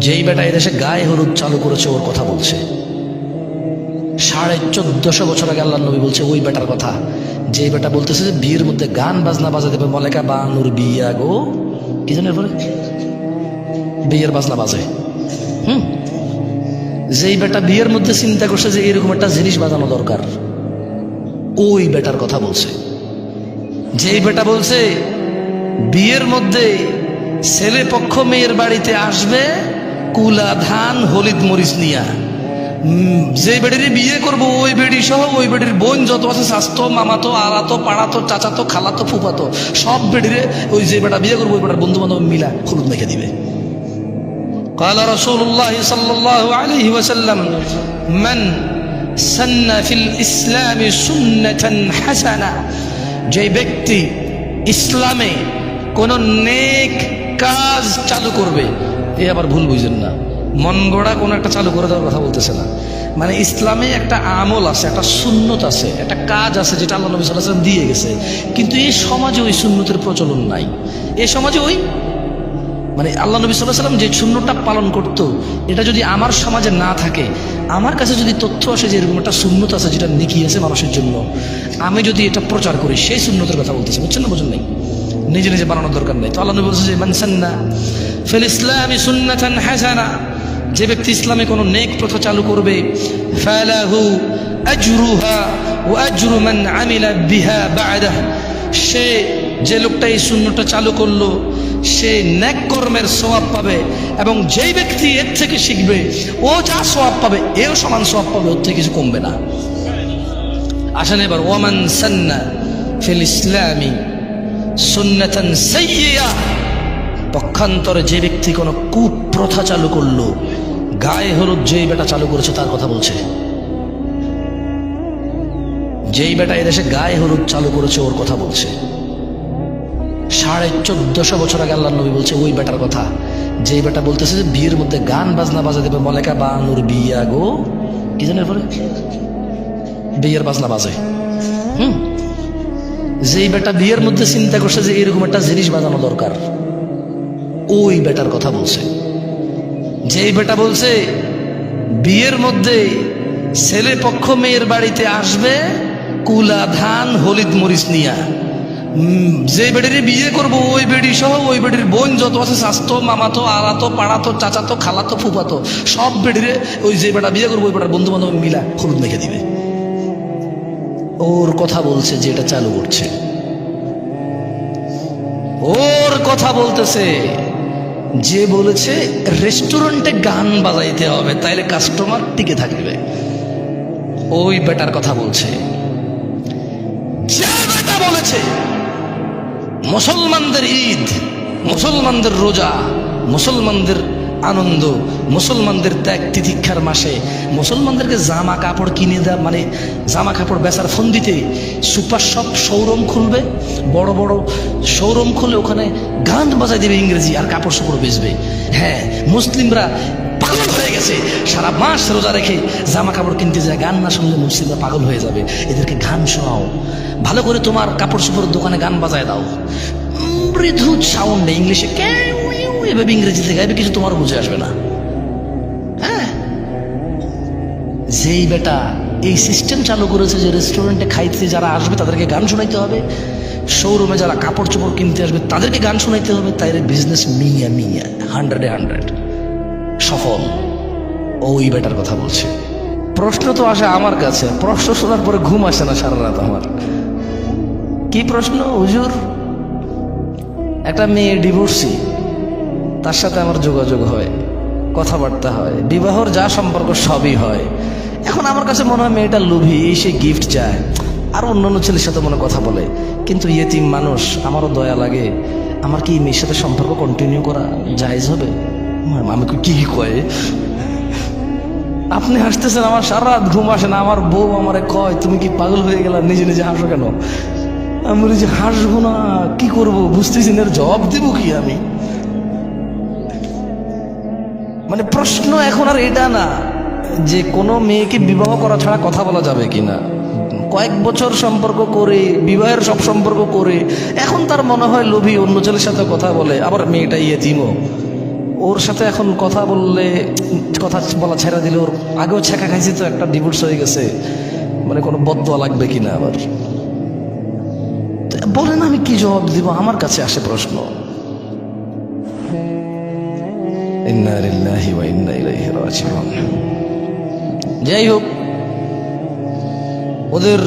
যেই বেটা এদেশে গায়ে হলুদ চালু করেছে ওর কথা বলছে। 1450 বছর আগে আল্লাহ নবী বলছে ওই বেটার কথা, যেই বেটা বলতেছে যে বিয়ের মধ্যে গান বাজনা বাজা দেবে, মলেকা বানুর বিয়া গো, কি জানেন পরে বিয়ের বাজনা বাজে। যেই বেটা বিয়ের মধ্যে চিন্তা করছে যে এরকম একটা জিনিস বাজানো দরকার, ওই বেটার কথা বলছে। যেই বেটা বলছে বিয়ের মধ্যে ছেলে পক্ষ মেয়ের বাড়িতে আসবে কুলা ধান হলিদ মরিচ নিয়া, যে বেড়ির বিয়ে করবো ওই বেড়ি সহ ওই বেড়ির বোন যত আছে স্বাস্থ্য মামাতো আলাতো পাড়াতো চাচাতো খালাতো ফুফাতো সব বেড়িরে ওই যে বেটা বিয়ে করবো ওই বেটার বন্ধু বান্ধব মিলা হলুদ মেখে দিবে। قال رسول الله صلى الله عليه وسلم من سن في الإسلام سنة حسنة, যে ব্যক্তি ইসলামে কোন নেক কাজ চালু করবে, এই আবার ভুল বুঝেন না, মন গড়া কোন একটা চালু করে দেওয়ার কথা বলতেছে না। মানে ইসলামে একটা আমল আছে, একটা সুন্নত আছে, একটা কাজ আছে যেটা আল্লাহ নবী সাল্লাল্লাহু আলাইহি ওয়াসাল্লাম দিয়ে গেছে, কিন্তু এই সমাজে ওই সুন্নতের প্রচলন নাই। এই সমাজে ওই মানে আল্লাহ নবী সাল্লাল্লাহু আলাইহি ওয়াসাল্লাম যে সুন্নতটা পালন করত, এটা যদি আমার সমাজে না থাকে, আমার কাছে যদি তথ্য আসে যে এরকম একটা সুন্নত আছে যেটা নেকি আছে মানুষের জন্য, আমি যদি এটা প্রচার করি, সেই সুন্নতের কথা বলতেছে, বুঝছেন না? বুঝুন নাই, নিজে নিজে বানানোর দরকার নেই। তো আল্লাহ নবী বলছে যে মান সান্না ফিল ইসলামি সুন্নাতান হাসানা, যে ব্যক্তি ইসলামে কোনো নেক প্রথা চালু করবে, ফালাহু আজরুহা ওয়া আজরু মান আমিলা বিহা বা'দাহ, সে যে লোকটা এই সুন্নতটা চালু করলো সে নেক কর্মের সওয়াব পাবে, এবং যেই ব্যক্তি এর থেকে শিখবে ও যা সওয়াব পাবে এও সমান সওয়াব পাবে, ওর থেকে কিছু কমবে না। আসেন এবার ওয়ামান সান্না ফিল ইসলামি সুন্নাতান সাইয়্যিয়া, পক্ষান্তরে যে ব্যক্তি কোনো কুপ্রথা চালু করলো, গায়ে হলুদ যেই বেটা চালু করেছে তার কথা বলছে। যেই বেটা এদেশে গায়ে হলুদ চালু করেছে ওর কথা বলছে। 1450 বছর আগে আল্লাহ নবী বলছে ওই বেটার কথা, যেই বেটা বলতেছে যে বিয়ের মধ্যে গান বাজনা বাজা দেবে, মলেকা বানুর বিয়া গো, কি জানেন পরে বিয়ের বাজনা বাজে। যেই বেটা বিয়ের মধ্যে চিন্তা করছে যে এরকম একটা জিনিস বাজানো দরকার, ওই বেটার কথা বলছে। যেই বেটা বলছে বিয়ের মধ্যে ছেলে পক্ষ মেয়ের বাড়িতে আসবে কুলা ধান হলিদ মরিচ নিয়া, যে বেড়ির বিয়ে করবো ওই বেড়ি সহ ওই বেড়ির বোন যত আছে স্বাস্থ্য মামাতো আলাতো পাড়াতো চাচাতো খালাতো ফুফাতো সব বেড়িরে ওই যে বেটা বিয়ে করবো ওই বেটার বন্ধু বান্ধব মিলা হলুদ মেখে দিবে। ওর কথা বলছে যে এটা চালু করছে, ওর কথা বলতেছে যে বলেছে রেস্টুরেন্টে গান বাজাইতে হবে তাইলে কাস্টমার টিকে থাকবে, ওই বেটার কথা বলছে। যে বেটা বলেছে মুসলমানদের ঈদ, মুসলমানদের রোজা, মুসলমানদের আনন্দ, মুসলমানদের ত্যাগ তিতিক্ষার মাসে মুসলমানদেরকে জামা কাপড় কিনে দেওয়া, মানে জামা কাপড় বেচার ফন্দিতে সুপার শপ শোরুম খুলবে, বড় বড় শোরুম খুলে ওখানে গান বাজাই দেবে ইংরেজি আর কাপড় চোপড় বেচবে। হ্যাঁ, মুসলিমরা পাগল হয়ে গেছে, সারা মাস রোজা রেখে জামা কাপড় কিনতে যায়, গান না শুনলে মুসলিমরা পাগল হয়ে যাবে, এদেরকে গান শোনাও, ভালো করে তোমার কাপড় চোপড়ের দোকানে গান বাজায় দাও, মৃদু সাউন্ডে ইংলিশে এভাবে ইংরেজিতে গাইবে, কিছু তোমার বুঝে আসবে না। হ্যাঁ, যেই বেটা এই সিস্টেম চালু করেছে যে রেস্টুরেন্টে খাইতে যারা আসবে তাদেরকে গান শোনাইতে হবে, শোরুমে যারা কাপড় চোপড় কিনতে আসবে তাদেরকে গান শোনাইতে হবে, তাই বিজনেস মিয়া 100 সফল। ওই বেটার কথা বলছে। প্রশ্ন তো আসে আমার কাছে, প্রশ্ন শোনার পরে ঘুম আসে না সারা রাত আমার। কি প্রশ্ন? হুজুর, একটা মেয়ে ডিভোর্সি, তার সাথে আমার যোগাযোগ হয়, কথাবার্তা হয়, বিবাহর যা সম্পর্ক সবই হয়। এখন আমার কাছে মনে হয় মেয়েটা লোভী, সে গিফট চায়, আর অন্যান্য ছেলের সাথে মনে কথা বলে, কিন্তু ইয়েতিম মানুষ, আমারও দয়া লাগে, আমার কি মেয়ের সাথে সম্পর্ক কন্টিনিউ করা জায়েজ হবে? আমি কি কয়? আপনি হাসতেছেন, আমার সারা রাত ঘুম আসে না। আমার বউ আমারে কয় তুমি কি পাগল হয়ে গেলা, নিজে নিজে হাসো কেন? আমি বলি যে হাসবো না, কি করবো বুঝতেছি না, জবাব দিব কি আমি? মানে প্রশ্ন এখন আর এটা না যে কোনো মেয়েকে বিবাহ করা ছাড়া কথা বলা যাবে কিনা, কয়েক বছর সম্পর্ক করে বিবাহের সব সম্পর্ক করে এখন তার মনে হয় লোভী, অন্য ছেলের সাথে কথা বলে, আবার মেয়েটা ইয়েতিমও, ওর সাথে এখন কথা বললে কথা বলা ছেড়ে দিলে, ওর আগেও ছেঁকা খাইছি তো, একটা ডিভোর্স হয়ে গেছে, মানে কোনো বদদোয়া লাগবে কিনা আবার। বলেন আমি কি জবাব দিব, আমার কাছে আসে প্রশ্ন। ইন্না লিল্লাহি ওয়া ইন্না ইলাইহি রাজিউন। যাই হোক, ওদের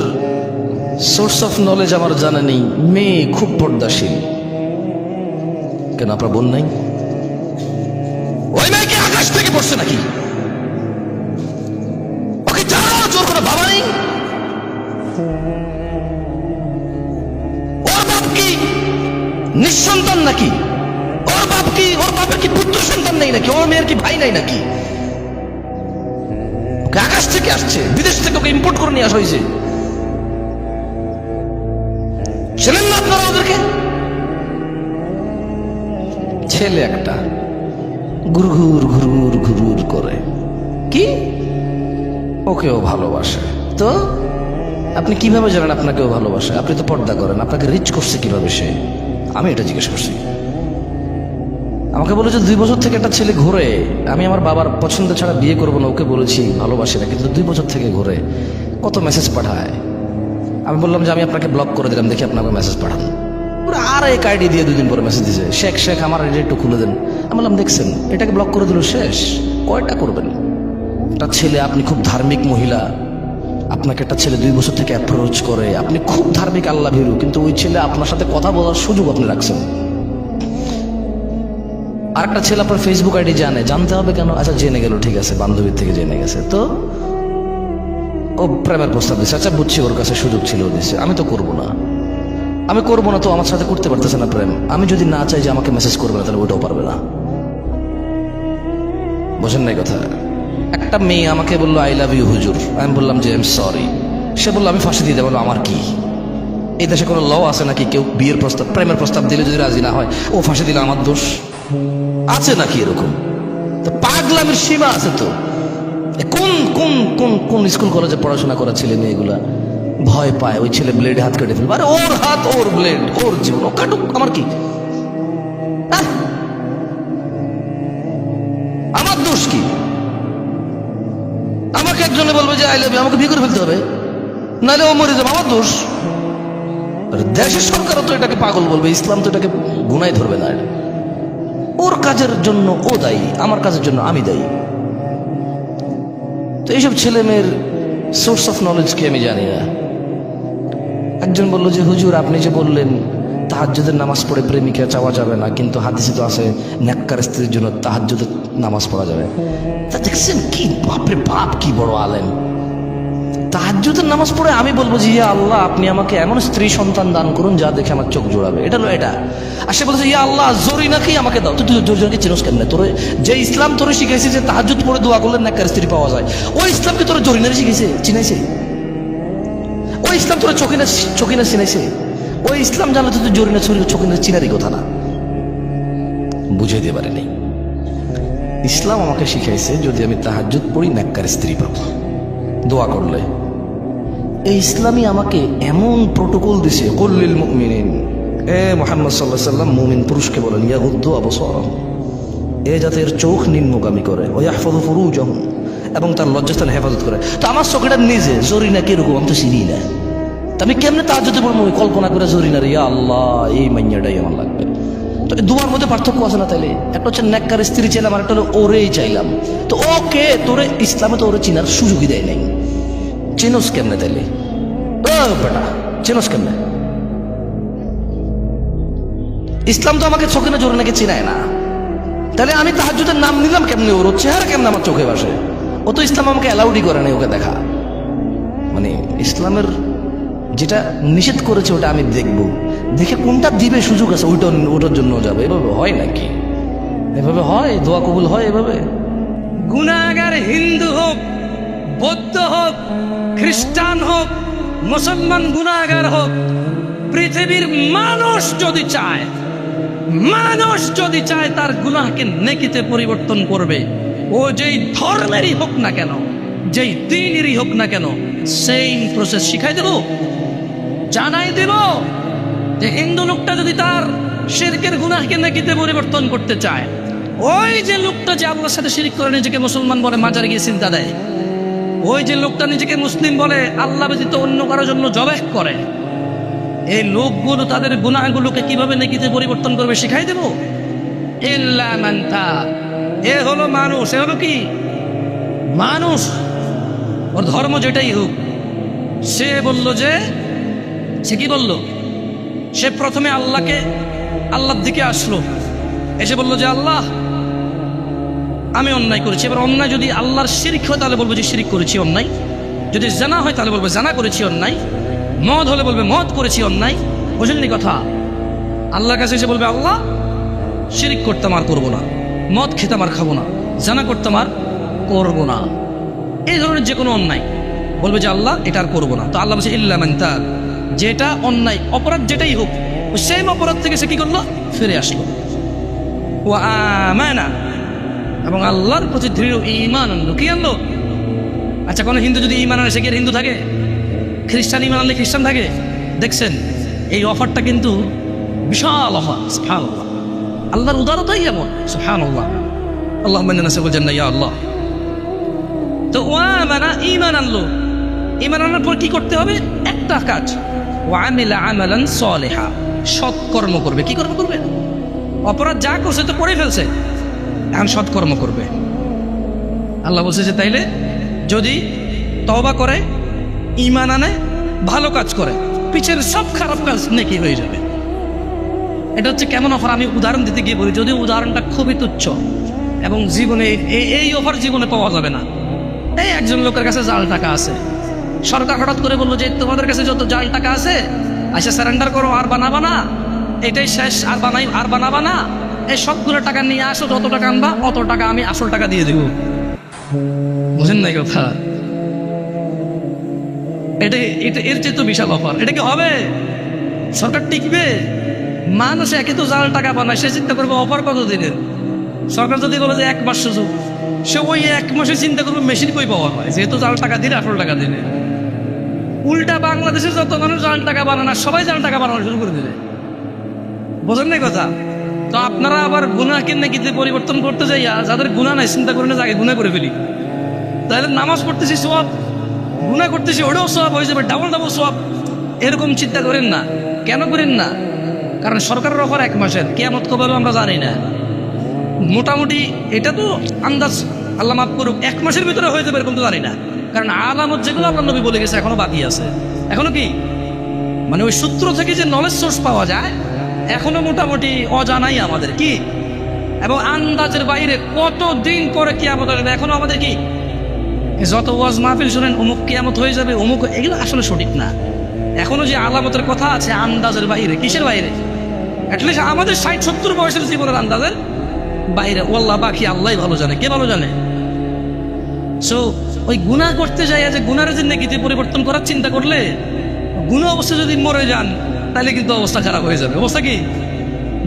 সোর্স অফ নলেজ আমার জানা নেই। মেয়ে খুব পর্দাশীল, কেন আপনার বোন নাই? ওই মেয়ে কি আকাশ থেকে পড়ছে নাকি? ওকে জানো জোর করে বাবা নেই? ওর বাপ কি নিঃসন্তান নাকি? ওর বাপ কি, ওর বাপের কি পুত্র সন্তান নেই নাকি? ওর মেয়ের কি ভাই নাই নাকি? ওকে আকাশ থেকে আসছে, বিদেশ থেকে ওকে ইম্পোর্ট করে নিয়ে আসা হয়েছে। ছিলেন না আপনারা ওদেরকে? ছেলে একটা ঘুরঘুর ঘুরঘুর ঘুরঘুর করে, কি ওকেও ভালোবাসে। তো আপনি কিভাবে জানেন আপনাকেও ভালোবাসে? আপনি তো পর্দা করেন, আপনাকে রিচ করছে কিভাবে সে? আমি এটা জিজ্ঞেস করছি। আমাকে বলেছে 2 বছর থেকে একটা ছেলে ঘুরে, আমি আমার বাবার পছন্দ ছাড়া বিয়ে করবো না, ওকে বলেছি ভালোবাসি না, কিন্তু 2 বছর থেকে ঘুরে, কত মেসেজ পাঠায়। আমি বললাম যে আমি আপনাকে ব্লক করে দিলাম, দেখি আপনাকে মেসেজ পাঠান। ওরা আর এক আইডি দিয়ে 2 দিন পরে মেসেজ দিয়েছে, শেখ শেখ আমার আইডি একটু খুলে দেন। আমি বললাম দেখছেন, এটাকে ব্লক করে দিল, শেষ। কয়টা করবেন? একটা ছেলে, আপনি খুব ধার্মিক মহিলা, আপনাকে একটা ছেলে 2 বছর থেকে অ্যাপ্রোচ করে, আপনি খুব ধার্মিক আল্লাহ ভীরু, কিন্তু ওই ছেলে আপনার সাথে কথা বলার সুযোগ আপনি রাখছেন। আর একটা ছেলে আপনার ফেসবুক আইডি জানে, জানতে হবে কেন? আচ্ছা জেনে গেল, ঠিক আছে, বান্ধবীর থেকে জেনে গেছে, তো ও প্রেমের প্রস্তাব দিচ্ছে। আচ্ছা বুঝছি, ওর কাছে সুযোগ ছিল, দিচ্ছে। আমি তো করবো না, আমি করবো না, তো আমার সাথে করতে পারতেছে না প্রেম। আমি যদি না চাই যে আমাকে মেসেজ করবে না, তাহলে ওইটাও পারবে না। বোঝেন নাই কথা? একটা মেয়ে আমাকে বললো আই লাভ ইউ হুজুর, আমি বললাম যে আই এম সরি। সে বললো আমি ফাঁসি দিয়ে দেবো। আমার কি এই দেশে কোনো ল আছে নাকি কেউ বিয়ের প্রস্তাব, প্রেমের প্রস্তাব দিলে যদি রাজি না হয় ও ফাঁসি দিলে আমার দোষ আছে নাকি? এরকম তো পাগলামের সীমা আছে। তো কোন কোন কোন কোন স্কুল কলেজে পড়াশোনা করা ছেলে মেয়েগুলা ভয় পায় ওই ছেলে ব্লেডে হাত কেটে ফেলবে, আরে ওর হাত ওর ব্লেড, ওর জীবন, ও কাটুক, আমার কি? আমার দোষ কি? আমাকে একজনে বলবে যে আই লাভ ইউ, আমাকে বিয়ে করে ফেলতে হবে, নাহলে ও মরে যাবে, আমার দোষ। দেশের সরকারও তো এটাকে পাগল বলবে, ইসলাম তো এটাকে গুনায় ধরবে না। ওর কাজের জন্য ও দায়ী, আমার কাজের জন্য আমি দায়ী। তো এইসব ছেলে মেয়ের সোর্স অফ নলেজ কি আমি জানি না। একজন বললো যে হুজুর আপনি যে বললেন তাহাজ্জুদের নামাজ পড়ে প্রেমিকা চাওয়া যাবে না, কিন্তু হাদিসে তো আছে নেককার স্ত্রীর জন্য তাহাজ্জুদের নামাজ পড়া যাবে। তা দেখছেন কি বাপরে বাপ, কি বড় আলেম। তাহাজ্জুদের নামাজ পড়ে আমি বলবো যে ইয়া আল্লাহ আপনি আমাকে এমন স্ত্রী সন্তান দান করুন যা দেখে আমার চোখ জোড়াবে, এটা হলো এটা। আর সে বলছে ইয়া আল্লাহ জরিনাকে আমাকে দাও। তো তুই জরিনাকে চিনোস কেমনে? তোর যে ইসলাম তোরে শিখাইছে যে তাহাজ্জুদ পড়ে দোয়া করলে নেককার স্ত্রী পাওয়া যায়, ওই ইসলামকে তোর জরিনারে শিখাইছে, চিনাইছে? ওই ইসলাম তোরা চকিনা চিনাইছে? ওই ইসলাম জানলে তো তুই জরিনা চকিনা চিনারই কথা না। বুঝে দিয়ে পারে নেই। ইসলাম আমাকে শিখাইছে যদি আমি তাহাজ্জুদ পড়ি নেককার স্ত্রী পাবো দোয়া করলে। এই ইসলামই আমাকে এমন প্রোটোকল দিছে, কুল্লিল মুমিনিন, এ মুহাম্মদ সাল্লাল্লাহু আলাইহি ওয়াসাল্লাম মুমিন পুরুষকে বলেন ইয়াগুদ্দু আবসারহুম, এ যাতে এর চোখ নিম্নগামী করে, ওয়া ইয়াহফাযু ফুরুজাহুম, এবং তার লজ্জাস্থান হেফাজত করে। তো আমার চোখটা নিজে জরিনা কিরকম আমি তো চিনি না, তা আমি কেমনে তাহাজ্জুদে পড়বো? কল্পনা করে জরিনা রে, ইয়া আল্লাহ এই মাইয়াটাই আমার লাগবে। তো দুয়ার মধ্যে পার্থক্য আছে না তাইলে? একটা হচ্ছে নেককার স্ত্রী চাইলাম, আর একটা হলো ওরেই চাইলাম। তো ওকে তোরে ইসলামে তো ওরে চিনার সুযোগই দেয় নাই। চিনোস কেমনে তাইলে? ও বেটা চিনোস কেমনে? ইসলাম তো আমাকে চোখে না জরিনাকে চিনায় না, তাহলে আমি তাহাজ্জুদের নাম নিলাম কেমনে? ওর চেহারা কেমনে আমার চোখে বাসে? ও তো ইসলাম আমাকে অ্যালাউডই করে নাই ওকে দেখা। মানে ইসলামের যেটা নিষেধ করেছে ওটা আমি দেখবো, দেখে কোনটা দিবে সুযোগ আছে ওটার জন্য যাবে। এভাবে হয় নাকি? এভাবে হয়? দোয়া কবুল হয় এভাবে? গুনাহগার হিন্দু হোক, বৌদ্ধ হোক, খ্রিস্টান হোক, মুসলমান গুনাহগার হোক, পৃথিবীর মানুষ যদি চায় তার গুনাহকে নেকিতে পরিবর্তন করবে। ও যেই ধর্মেরই হোক না কেন, যেই দিনেরই হোক না কেন, সেম প্রসেস শিখাই দেব, জানাই দেব যে হিন্দু লোকটা যদি তার শিরকের গুনাহকে নেকিতে পরিবর্তন করতে চায়, ওই যে লোকটা যে আল্লাহর সাথে শিরিক করে নিজেকে মুসলমান বলে মাজারে গিয়ে চিন্তা দেয়, ওই যে লোকটা নিজেকে মুসলিম বলে আল্লাহ ব্যতীত অন্য কারোর জন্য জবাহ করে, এই লোকগুলো তাদের গুনাহগুলোকে কিভাবে নেকিতে পরিবর্তন করবে শিখাই দেব? ইল্লা মান তাব। এ হলো মানুষ, এ হলো কি মানুষ, ওর ধর্ম যেটাই হোক। সে বলল যে, সে কি বলল? সে প্রথমে আল্লাহর দিকে আসলো, এসে বলল যে আল্লাহ আমি অন্যায় করেছি। এবার অন্যায় যদি আল্লাহর শিরিক হয় তাহলে বলবো যে শিরিক করেছি অন্যায়, যদি জানা হয় তাহলে বলবো জানা করেছি অন্যায়, মদ হলে বলবে মদ করেছি অন্যায়। বুঝলেন কথা? আল্লাহর কাছে এসে বলবে আল্লাহ শিরিক করতাম আর করবো না, মদ খেতাম আর খাবো না, জানা করতাম আর করবো না, এই ধরনের যে কোনো অন্যায় বলবে যে আল্লাহ এটা আর করবো না। তো আল্লাহ বলছে ইল্লা মান তাব, যেটা অন্যায় অপরাধ যেটাই হোক সেম অপরাধ থেকে সে কি করলো? ফিরে আসলো। ওয়া আমানা, এবং আল্লাহর প্রতি দৃঢ় ঈমান আনলো। কি আনলো? আচ্ছা, কোনো হিন্দু যদি ঈমান আনে সে কি আর হিন্দু থাকে? খ্রিস্টান ঈমান আনলে খ্রিস্টান থাকে? দেখছেন, এই অফারটা কিন্তু বিশাল অফার। সুবহানাল্লাহ, আল্লাহর উদারতাই এমন। সুবহানাল্লাহ, আল্লাহুম্মা ইন্না নাসআলুকাল জান্নাহ ইয়া আল্লাহ। তো ওয়া আমানা, ঈমান আনলো। ঈমান আনার পর কি করতে হবে? একটা কাজ, ওয়া আমিলা আমালান সালিহা, সৎকর্ম করবে। কি কর্ম করবে? অপরাধ যা করছে তো করে ফেলছে, এখন সৎকর্ম করবে। আল্লাহ বলছে যে তাইলে যদি তওবা করে, ঈমান আনে, ভালো কাজ করে, পিছের সব খারাপ কাজ নেকি হয়ে যাবে। এটা হচ্ছে কেমন অফার? আমি উদাহরণ দিতে গিয়ে বলি, যদিও উদাহরণটা খুবই তুচ্ছ এবং জীবনে এই অফার জীবনে পাওয়া যাবে না। এই একজন লোকের কাছে জাল টাকা আছে, সরকার হঠাৎ করে বললো যে তোমাদের কাছে যত জাল টাকা আছে আচ্ছা সারেন্ডার করো, আর বানাবা না, এটাই শেষ, আর বানাবা না, এই সবগুলো টাকা নিয়ে আসো, যত টাকা আনবা অত টাকা আমি আসল টাকা দিয়ে দেব। বুঝেন নাই কথা? এটা এর চেয়ে তো বিশাল অফার। এটা কি হবে? সরকার টিকবে? মানুষ একে তো জাল টাকা বানায়, সে চিন্তা করবে অফার কত দিনের। সরকার যদি বলে যে 1 মাস সুযোগ, সে ওই 1 মাসে চিন্তা করবে মেশিন কই পাওয়া হয়, যেহেতু জাল টাকা দিলে আসল টাকা দিলে। উল্টা বাংলাদেশের যত মানুষ জাল টাকা বানানো, সবাই জাল টাকা বানানো শুরু করে দিলে। বোঝেন নাই কথা? তো আপনারা আবার গুনাহকে নেকিতে পরিবর্তন করতে যাইয়া যাদের গুনাহ নাই চিন্তা করে না আগে গুনাহ করে ফেলি, তাহলে নামাজ পড়তেছি সওয়াব, গুনাহ করতেছি ওটাও সওয়াব হয়ে যাবে, ডাবল ডাবল সওয়াব। এরকম চিন্তা করেন না। কেন করেন না? কারণ সরকারের অফার 1 মাসের, কিয়ামত কবে হবে আমরা জানি না। মোটামুটি এটা তো আন্দাজ, আল্লাহ মাফ করুক, 1 মাসের ভিতরে হয়ে যাবে এরকম তো জানি না। কারণ আলামত যেগুলো আল্লাহ নবী বলে গেছে এখনো বাকি আছে। এখনো কি মানে ওই সূত্র থেকে যে নলেজ সোর্স পাওয়া যায় এখনো মোটামুটি অজানাই আমাদের, কি এবং আন্দাজের বাইরে কত দিন পরে কিয়ামত হবে এখনো আমাদের কি। যত ওয়াজ মাহফিল শুনেন অমুক কিয়ামত হয়ে যাবে অমুক, এগুলো আসলে সঠিক না। এখনো যে আলামতের কথা আছে আন্দাজের বাইরে। কিসের বাইরে? অ্যাটলিস্ট আমাদের 60-70 বয়সের জীবনের আন্দাজের বাইরে। ওয়াল্লাহ বাকি আল্লাহ ভালো জানে, কে ভালো জানে। সো ওই গুনাহ করতে যাই যে গুনার যে নেকিতে পরিবর্তন করার চিন্তা করলে গুনাহ অবস্থা যদি মরে যান তাহলে কিন্তু অবস্থা খারাপ হয়ে যাবে। অবস্থা কি?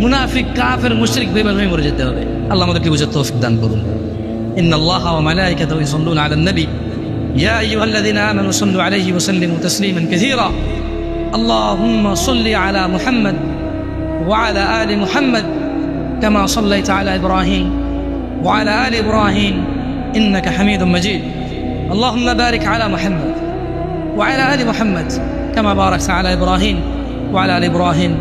মুনাফিক, কাফের, মুশরিক, বেঈমান হয়ে মরে যেতে হবে। আল্লাহ আমাদেরকে বুঝার তৌফিক দান করুন। ইন্নাল্লাহা ওয়া মালাইকাতাহু ইউসাল্লুনা আলান নবী ইয়া আইয়ুহাল্লাযীনা আমানু সাল্লু আলাইহি ওয়া সাল্লিমু তাসলিমান কাসীরা। আল্লাহুম্মা সাল্লি আলা মুহাম্মাদ ওয়া আলা আলি মুহাম্মাদ কামা সাল্লাইতা আলা ইব্রাহিম ওয়া আলা আলি ইব্রাহিম ইন্নাকা হামিদুম মাজিদ। আল্লাহুম্মা বারিক আলা মুহাম্মাদ ওয়া আলা আলি মুহাম্মাদ কামা বারাকতা আলা ইব্রাহিম ওয়া আলা আলি ইব্রাহিম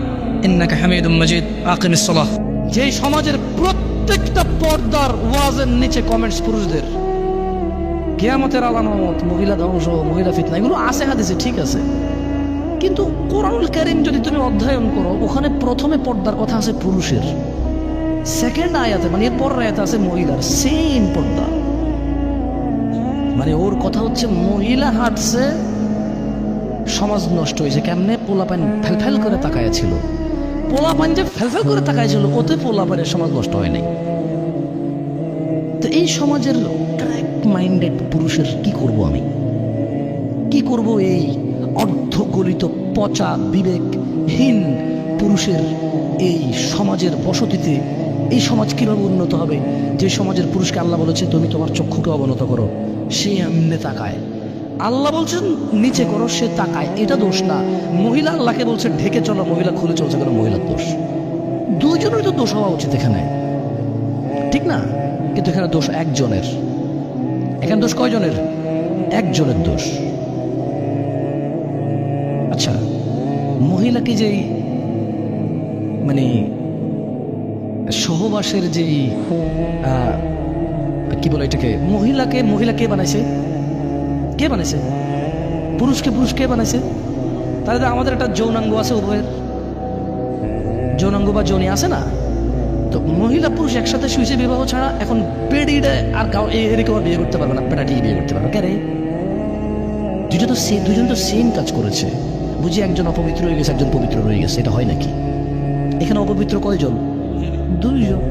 ইন্নাকা হামিদুম মাজিদ। আকিমিস সালাহ। যেই সমাজের প্রত্যেকটা পর্দার ওয়াজের নিচে কমেন্টস পুরুষদের, কিয়ামতের আলামত, মহিলা ধ্বংস, মহিলা ফিতনা, এগুলো আছে হাদিসে, ঠিক আছে, কিন্তু কোরআনুল কারীম যদি তুমি অধ্যয়ন করো ওখানে প্রথমে পর্দার কথা আছে পুরুষের, সেকেন্ড আয়াতে মানে এর পরের আয়াতে আছে মহিলার, সেম পর্দা। মানে ওর কথা হচ্ছে মহিলা হাঁটছে সমাজ নষ্ট হয়েছে কেমনে? পোলাপান ফেলফেল করে তাকায়া ছিল, পোলাপান যে ফেলফেল করে তাকায় ছিল ওতে পোলাপানের সমাজ নষ্ট হয় নাই। তো এই সমাজের ক্র্যাক মাইন্ডেড পুরুষের কি করব আমি? কি করব এই অর্ধগলিত পচা বিবেকহীন পুরুষের এই সমাজের বসতিতে? এই সমাজ কিভাবে উন্নত হবে যে সমাজের পুরুষকে আল্লাহ বলেছে তুমি তোমার চক্ষুকে অবনত করো, সে এমনি তাকায়। আল্লাহ বলছেন নিচে করো, সে তাকায়, এটা দোষ না। মহিলা আল্লাহকে বলছে ঢেকে চলো, মহিলা খুলে চলছে কেন? মহিলার দোষ। দুইজনের তো দোষ হওয়া উচিত এখানে। ঠিক না? কিন্তু এখানে দোষ একজনের। এখানে দোষ কয়জনের? একজনের দোষ। আচ্ছা, মহিলাকে যেই মানে সহবাসের যেই কি বলে এটাকে, মহিলা কে বানাইছে? কে বানাইছে? পুরুষকে কে বানাইছে? তাহলে আমাদের একটা যৌনাঙ্গ আছে, উভয়ের যৌনাঙ্গ বা যোনি আছে না? তো মহিলা পুরুষ একসাথে শুয়েছে বিবাহ ছাড়া, এখন বেডিটা আর এরকম বিয়ে করতে পারবে না, বেটাটি বিয়ে করতে পারবে কেন? দুজন তো সেম কাজ করেছে। বুঝি একজন অপবিত্র হয়ে গেছে, একজন পবিত্র রয়ে গেছে, এটা হয় নাকি? এখানে অপবিত্র কয়জন? দুইজন।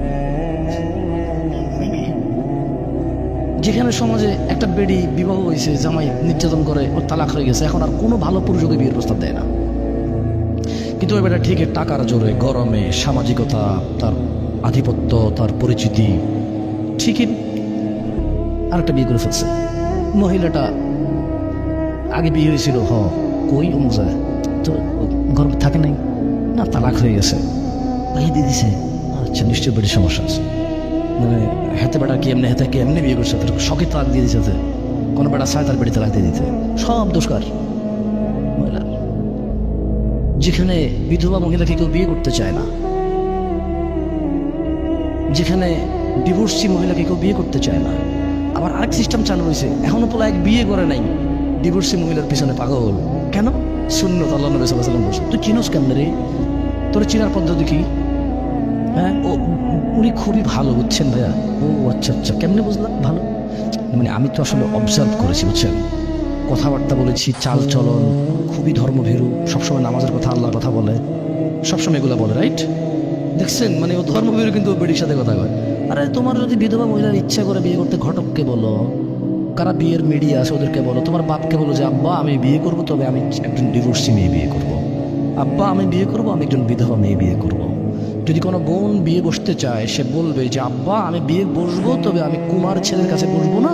যেখানে সমাজে একটা বেডি বিবাহ হয়েছে, জামাই নির্যাতন করে, ওর তালাক হয়ে গেছে, এখন আর কোনো ভালো পুরুষ ওকে বিয়ের প্রস্তাব দেয় না। কিন্তু ওই বেটা ঠিকই টাকার জোরে, গরমে, সামাজিকতা, তার আধিপত্য, তার পরিচিতি, ঠিকই আরেকটা বিয়ে করে ফেলছে। মহিলাটা আগে বিয়ে হয়েছিল, কই অমুক যায়, তো গরম থাকে নাই না, তালাক হয়ে গেছে, বিয়ে দিয়ে দিছে। আচ্ছা, নিশ্চয় বেটির সমস্যা আছে। মানে হাতে বেটা কি এমনি বিয়ে করছে, শখে তালাক দিয়ে দিচ্ছে। কোনো বেটা চায় তার বেটি তালাক দিয়ে দিতে, সব দোষকার মহিলার। যেখানে বিধবা মহিলাকে কেউ বিয়ে করতে চায় না, যেখানে ডিভোর্সি মহিলাকে কেউ বিয়ে করতে চায় না, আবার আরেক সিস্টেম চালু হয়েছে, এখনো পোলা এক বিয়ে করে নাই, ডিভোর্সি মহিলার পিছনে পাগল। কেন? সুন্নত আল্লাহ নবী সাল্লাল্লাহু আলাইহি ওয়াসাল্লাম বলছে। তুই চিনোস কেমনে রে? তোর চিনার পদ্ধতি কি? হ্যাঁ, উনি খুবই ভালো, বুঝছেন ভাইয়া? ও আচ্ছা আচ্ছা, কেমনে বুঝলাম ভালো? মানে আমি তো আসলে অবজার্ভ করেছি, বুঝছেন, কথাবার্তা বলেছি, চাল চলন খুবই ধর্মভীরু, সবসময় নামাজের কথা, আল্লাহর কথা বলে, সবসময় এগুলো বলে, রাইট? দেখছেন, মানে ও ধর্মভীরু কিন্তু বেটির সাথে কথা কয়। আরে তোমার যদি বিধবা মহিলার ইচ্ছা করে বিয়ে করতে, ঘটককে বলো, কারা বিয়ের মিডিয়া আছে ওদেরকে বলো, তোমার বাপকে বলো যে আব্বা আমি বিয়ে করবো, তবে আমি একজন ডিভোর্সি মেয়ে বিয়ে করবো। আব্বা আমি বিয়ে করবো, আমি একজন বিধবা মেয়ে বিয়ে করবো। যদি কোনো বোন বিয়ে বসতে চায়, সে বলবে যে আব্বা আমি বিয়ে বসবো, তবে আমি কুমার ছেলের কাছে বসবো না।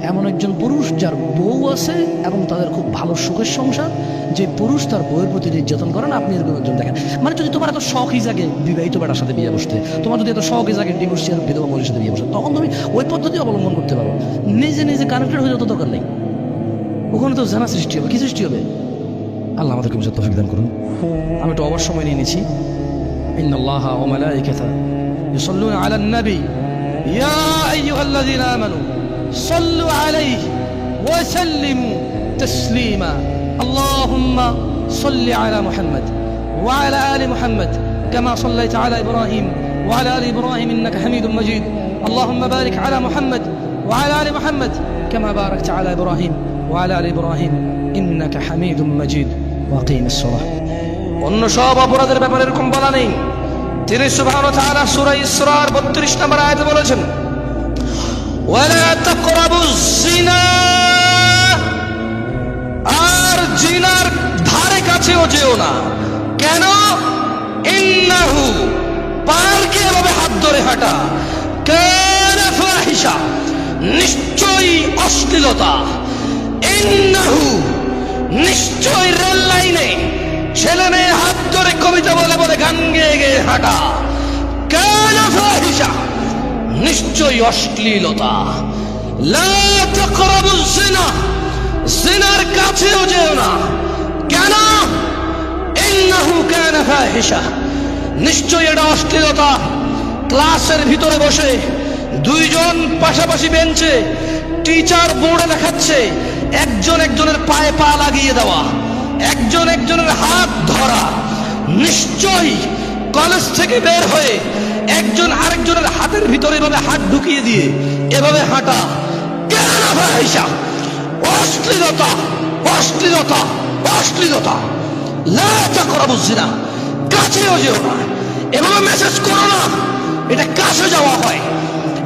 এমন একজন পুরুষ যার বউ আছে এবং তাদের খুব ভালো সুখের সংসার, যে পুরুষ তার বউয়ের প্রতি নির্যাতন করে না, আপনি এরকম একজন দেখেন। মানে যদি তোমার এত শখই জাগে বিবাহিত বেটার সাথে বিয়ে বসতে, তোমার যদি এত শখই জাগে ডিভোর্সি আর বিধবা মহিলার সাথে বিয়ে বসতে, তখন তুমি ওই পদ্ধতি অবলম্বন করতে পারো। নিজে কানেক্টেড হয়ে যত দরকার নেই, ওখানে তো জানা সৃষ্টি হবে, কি সৃষ্টি হবে? আল্লাহ আমাদেরকে বুঝতে তৌফিক দান করুন। আমি একটু অবশ্য সময় নিয়ে নিয়েছি। إن الله وملائكته يصلون على النبي يا أيها الذين آمنوا صلوا عليه وسلموا تسليما اللهم صل على محمد وعلى آل محمد كما صليت على إبراهيم وعلى آل إبراهيم إنك حميد مجيد اللهم بارك على محمد وعلى آل محمد كما باركت على إبراهيم وعلى آل إبراهيم إنك حميد مجيد وأقيم الصلاة। অন্য সব অপরাধের ব্যাপারে এরকম বলা নেই। তিনি সুবহানাহু ওয়া তাআলা সূরা ইসরার 32 নম্বর আয়াতে বলেছেন, ওয়ালা তাকরাবুজ জিনা, আর জিনার ধারে কাছেও যেও না। কেন? ইন্নাহু, পারকে এভাবে হাত ধরে হাঁটা, কানা ফাহিশা, নিশ্চয়ই অশ্লীলতা। ইন্নাহু, নিশ্চয়ই রেল লাইনে ছেলে মেয়ে হাত ধরে কবিতা বলে বলে গান গেয়ে গেয়ে হাঁটা, কানা ফাহিশা, নিশ্চয়ই অশ্লীলতা। লা তাকরাবুজ জিনা, জিনার কাছেও যেও না। কেন? ইন্নাহু কানা ফাহিশা, নিশ্চয়ই এটা অশ্লীলতা। ক্লাসের ভিতরে বসে দুইজন পাশাপাশি বেঞ্চে, টিচার বোর্ডে দেখাচ্ছে, একজন একজনের পায়ে পা লাগিয়ে দেওয়া, একজন একজনের হাত ধরা, নিশ্চয়ই কলেজ থেকে বের হয়ে একজন আরেকজনের হাতের ভিতরে এভাবে হাত ঢুকিয়ে দিয়ে এভাবে হাঁটা, কেন ফাহিশা, অশ্লীলতা, অশ্লীলতা, অশ্লীলতা। লা তাকরাবুজ জিনা, কাছেও যেও না। এভাবে মেসেজ করো না, এটা কাছে যাওয়া হয়।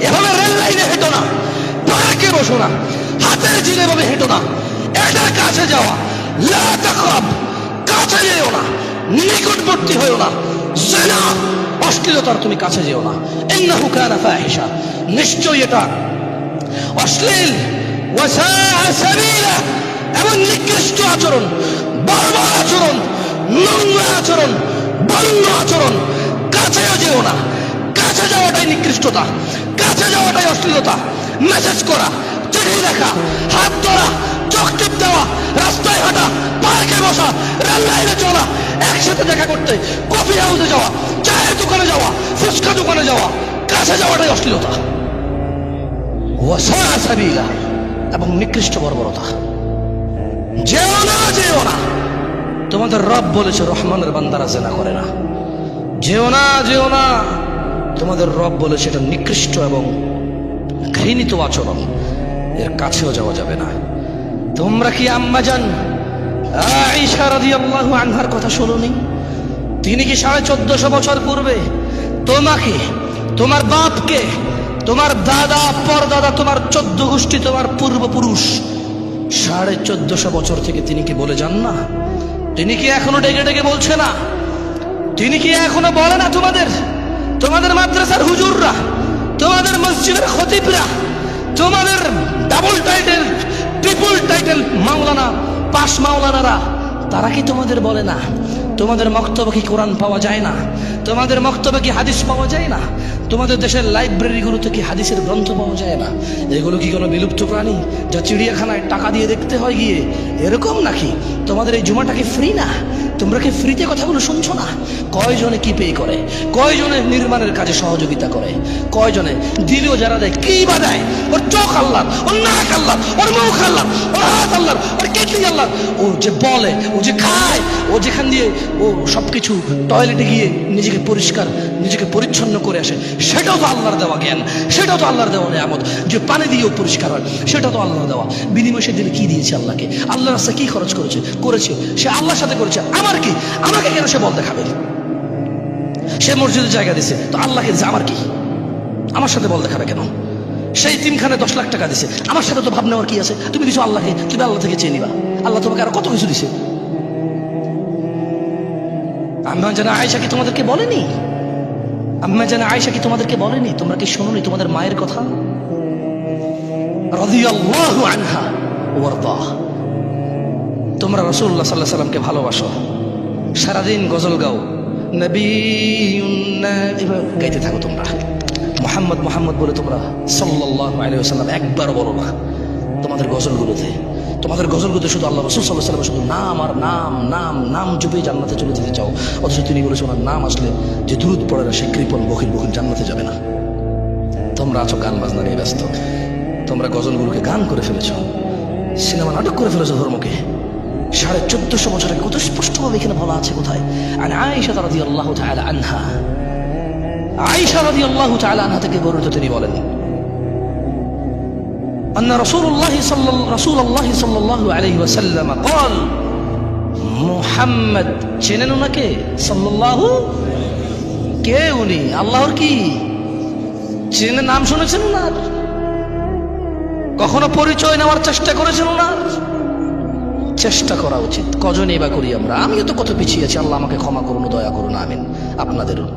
এভাবে রেল লাইনে হেঁটো না, পার্কে বসো না, হাতের জিনে এভাবে হেঁটো না, এটা কাছে যাওয়া। লা তাকরাব, কাছে যেও না, নিকটবর্তী হয়েও না। জিনা, অশ্লীলতার তুমি কাছে যেও না। ইন্নাহু কানা ফাহিশা, নিশ্চয়ই এটা অশ্লীল। ওয়া সাআ সাবিলা, এবং নিকৃষ্ট আচরণ, বর্বর আচরণ, নোংরা আচরণ, বন্য আচরণ। কাছেও যেও না, কাছে যাওয়াটাই নিকৃষ্টতা। কাছে যাওয়াটাই অশ্লীলতা। মেসেজ করা, চিঠি লেখা, হাত ধরা, চোখ টিপ দেওয়া, রাস্তায় হাঁটা, পার্কে বসা, রেল লাইনে চলা, একসাথে দেখা করতে, কফি হাউসে যাওয়া, চায়ের দোকানে যাওয়া, ফুচকা দোকানে যাওয়া, কাছে যাওয়াটাই অশ্লীলতা। ওয়াসা সাবিলা, এবং নিকৃষ্ট বর্বরতা। যেও না, যেও না। তোমাদের রব বলেছে রহমানের বান্দারা জেনা করে না। যেও না, যেও না। তোমাদের রব বলেছে এটা নিকৃষ্ট এবং ঘৃণিত আচরণ, এর কাছেও যাওয়া যাবে না। তোমরা কি আম্মাজান আয়েশা রাদিয়াল্লাহু আনহার কথা শোনোনি? তিনি কি 1450 বছর পূর্বে তোমাকে, তোমার বাপকে, তোমার দাদা, পরদাদা, তোমার 14 গোষ্ঠী, তোমার পূর্বপুরুষ 1450 বছর থেকে তিনি কি বলে যান না? তিনি কি এখনো ডেকে ডেকে বলছে না? তিনি কি এখনো বলে না? তোমাদের মাদ্রাসার হুজুররা, তোমাদের মসজিদের খতিবরা, তোমাদের ডাবল টাইটেল, ট্রিপল টাইটেল মাওলানা, পাশ মাওলানারা, তারা কি তোমাদের বলে না? তোমাদের মক্তবে কি কোরআন পাওয়া যায় না? তোমাদের মক্তবে কি হাদিস পাওয়া যায় না? তোমাদের দেশের লাইব্রেরিগুলোতে কি হাদিসের গ্রন্থ পাওয়া যায় না? এগুলো কি কোনো বিলুপ্ত প্রাণী যা চিড়িয়াখানায় টাকা দিয়ে দেখতে হয় গিয়ে? এরকম নাকি? তোমাদের এই জুমাটা কি ফ্রি না? তোমরা কি ফ্রিতে কথাগুলো শুনছো না? কয়জনে কি পে করে? কয়জনে নির্মাণের কাজে সহযোগিতা করে? কয়জনে দিলেও যারা দেয়, কি বা দেয়? ওর চোখ আল্লাহর, ওর নাক আল্লাহর, ওর মুখ আল্লাহর, ওর হাত আল্লাহর, ওর কিডনি আল্লাহর। ও যে বলে, ও যে খায়, ও যেখান দিয়ে ও সবকিছু টয়লেটে গিয়ে নিজেকে পরিষ্কার, নিজেকে পরিচ্ছন্ন করে আসে, সেটাও তো আল্লাহর দেওয়া জ্ঞান, সেটাও তো আল্লাহর দেওয়া নিয়ামত। যে পানি দিয়েও পরিষ্কার হয়, সেটা তো আল্লাহর দেওয়া। বিনিময় সে দিলে কি দিয়েছে আল্লাহকে? আল্লাহর রাস্তায় কি খরচ করেছে সে আল্লাহর সাথে করেছে। আমার কি? আমাকে কেন সে বল দেখাবে? সে মসজিদে জায়গা দিছে, তো আল্লাহকে দিছে, আমার কি? আমার সাথে বল দেখাবে কেন? সেই তিনখানে 10 লাখ টাকা দিছে, আমার সাথে তো ভাব নেওয়ার কি আছে? তুমি দিছো আল্লাহকে, তুমি আল্লাহ থেকে চেয়ে নিবা। আল্লাহ তোমাকে আরো কত কিছু দিছে। আম্মা জানা আয়েশা কি তোমাদেরকে বলেনি? আম্মা জানা আয়েশা কি তোমাদেরকে বলেনি? তোমরা কি শোনোনি তোমাদের মায়ের কথা? রাদিয়াল্লাহু আনহা ওয়ারদা। তোমরা রাসূলুল্লাহ সাল্লাল্লাহু আলাইহি সাল্লামকে ভালোবাসো, সারাদিন গজল গাও, নবীউন্না গাইতে থাকো তোমরা। মুহাম্মদ মুহাম্মদ বলে তোমরা সাল্লাল্লাহু আলাইহি ওয়াসাল্লাম একবার বলো না তোমাদের গজলগুলোতে। তোমাদের গজলগুলোতে শুধু আল্লাহ রাসূল সাল্লাল্লাহু আলাইহি ওয়াসাল্লাম শুধু নাম আর নাম, নাম নাম জপে জান্নাতে চলে যেতে চাও। অথচ তিনি বলেছেন ওনার নাম আসলে যে দুরূদ পড়ে না সে কৃপণ বখিল জান্নাতে যাবে না। তোমরা আছো গান বাজনা নিয়ে ব্যস্ত। তোমরা গজলগুলোকে গান করে ফেলেছ, সিনেমা নাটক করে ফেলেছ ধর্মকে। 1450 বছর আগে কত স্পষ্টভাবে এখানে বলা আছে। কোথায়? আর আয়েশা রাদিয়াল্লাহু তাআলা আনহা, আয়েশা রাদিয়াল্লাহু তাআলা আনহা থেকে বর্ণিত, তিনি বলেন أن رسول الله صلى الله عليه وسلم قال محمد চেনেন ওনাকে? সাল্লাল্লাহু, কে উনি? আল্লাহর কি চেনে? নাম শুনেছেন ওনার? কখনো পরিচয় নেওয়ার চেষ্টা করেছেন ওনার? চেষ্টা করা উচিত। কজনই বা করি আমরা? আমিও তো কত পিছিয়ে আছি। আল্লাহ আমাকে ক্ষমা করুন, দয়া করুন, আমিন। আপনাদেরও।